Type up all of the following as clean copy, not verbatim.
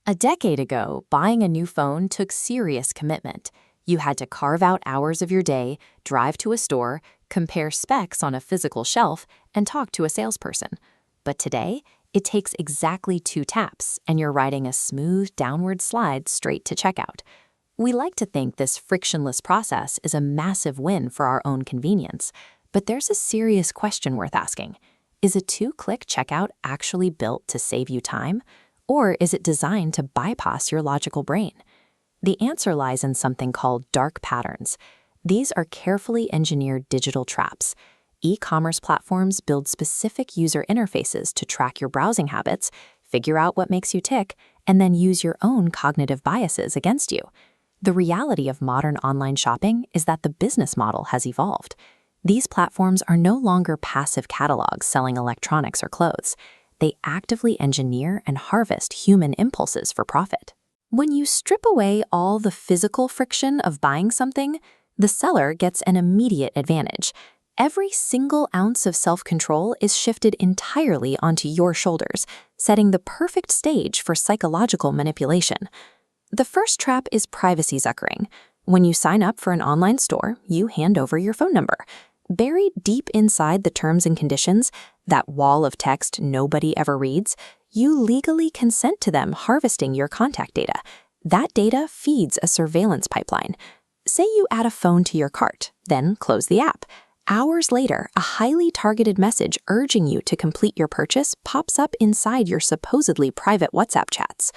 A decade ago, buying a new phone took serious commitment. You had to carve out hours of your day, drive to a store, compare specs on a physical shelf, and talk to a salesperson. But today, it takes exactly 2 taps, and you're riding a smooth downward slide straight to checkout. We like to think this frictionless process is a massive win for our own convenience, but there's a serious question worth asking. Is a 2-click checkout actually built to save you time? Or is it designed to bypass your logical brain? The answer lies in something called dark patterns. These are carefully engineered digital traps. E-commerce platforms build specific user interfaces to track your browsing habits, figure out what makes you tick, and then use your own cognitive biases against you. The reality of modern online shopping is that the business model has evolved. These platforms are no longer passive catalogs selling electronics or clothes. They actively engineer and harvest human impulses for profit. When you strip away all the physical friction of buying something, the seller gets an immediate advantage. Every single ounce of self-control is shifted entirely onto your shoulders, setting the perfect stage for psychological manipulation. The first trap is privacy zuckering. When you sign up for an online store, you hand over your phone number. Buried deep inside the terms and conditions, that wall of text nobody ever reads, you legally consent to them harvesting your contact data. That data feeds a surveillance pipeline. Say you add a phone to your cart, then close the app. Hours later, a highly targeted message urging you to complete your purchase pops up inside your supposedly private WhatsApp chats.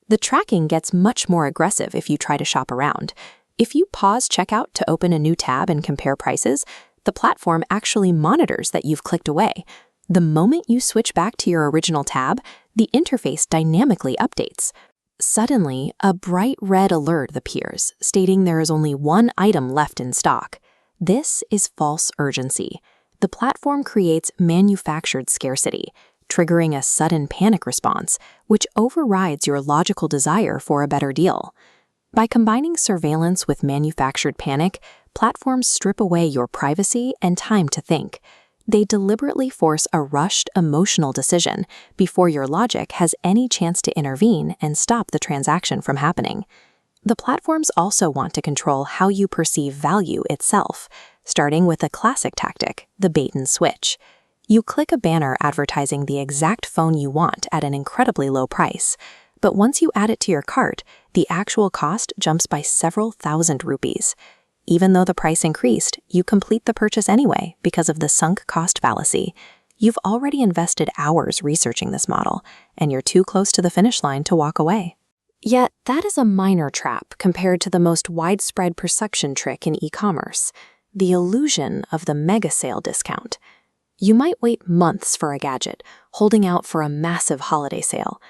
The tracking gets much more aggressive if you try to shop around. If you pause checkout to open a new tab and compare prices, the platform actually monitors that you've clicked away. The moment you switch back to your original tab, the interface dynamically updates. Suddenly, a bright red alert appears, stating there is only one item left in stock. This is false urgency. The platform creates manufactured scarcity, triggering a sudden panic response, which overrides your logical desire for a better deal. By combining surveillance with manufactured panic, platforms strip away your privacy and time to think. They deliberately force a rushed, emotional decision before your logic has any chance to intervene and stop the transaction from happening. The platforms also want to control how you perceive value itself, starting with a classic tactic, the bait and switch. You click a banner advertising the exact phone you want at an incredibly low price, but once you add it to your cart, the actual cost jumps by several thousand rupees. Even though the price increased, you complete the purchase anyway because of the sunk cost fallacy. You've already invested hours researching this model, and you're too close to the finish line to walk away. Yet, that is a minor trap compared to the most widespread perception trick in e-commerce, the illusion of the mega sale discount. You might wait months for a gadget, holding out for a massive holiday sale.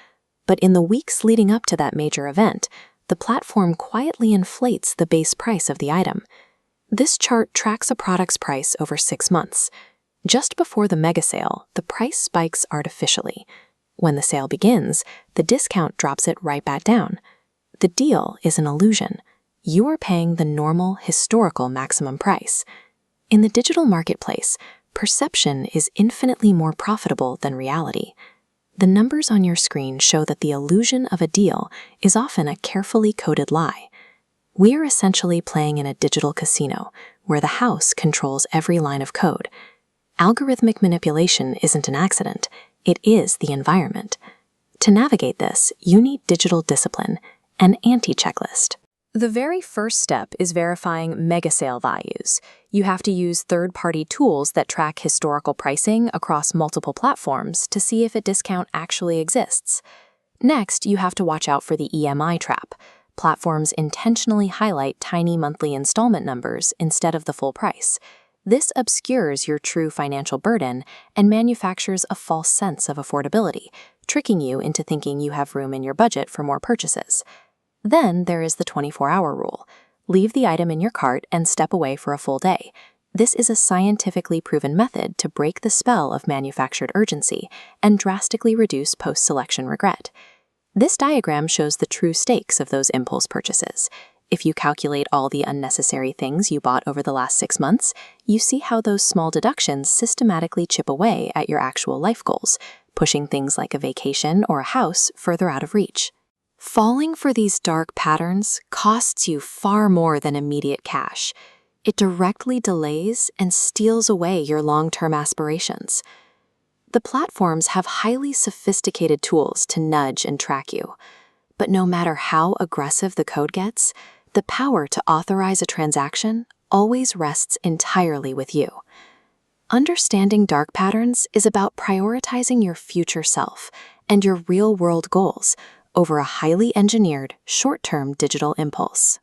But in the weeks leading up to that major event, the platform quietly inflates the base price of the item. This chart tracks a product's price over 6 months. Just before the mega sale, the price spikes artificially. When the sale begins, the discount drops it right back down. The deal is an illusion. You are paying the normal, historical maximum price. In the digital marketplace, perception is infinitely more profitable than reality. The numbers on your screen show that the illusion of a deal is often a carefully coded lie. We are essentially playing in a digital casino where the house controls every line of code. Algorithmic manipulation isn't an accident, it is the environment. To navigate this, you need digital discipline, an anti-checklist. The very first step is verifying mega sale values. You have to use third-party tools that track historical pricing across multiple platforms to see if a discount actually exists. Next, you have to watch out for the EMI trap. Platforms intentionally highlight tiny monthly installment numbers instead of the full price. This obscures your true financial burden and manufactures a false sense of affordability, tricking you into thinking you have room in your budget for more purchases. Then there is the 24-hour rule. Leave the item in your cart and step away for a full day. This is a scientifically proven method to break the spell of manufactured urgency and drastically reduce post-selection regret. This diagram shows the true stakes of those impulse purchases. If you calculate all the unnecessary things you bought over the last 6 months, you see how those small deductions systematically chip away at your actual life goals, pushing things like a vacation or a house further out of reach. Falling for these dark patterns costs you far more than immediate cash. It directly delays and steals away your long-term aspirations. The platforms have highly sophisticated tools to nudge and track you. But no matter how aggressive the code gets, the power to authorize a transaction always rests entirely with you. Understanding dark patterns is about prioritizing your future self and your real-world goals over a highly engineered, short-term digital impulse.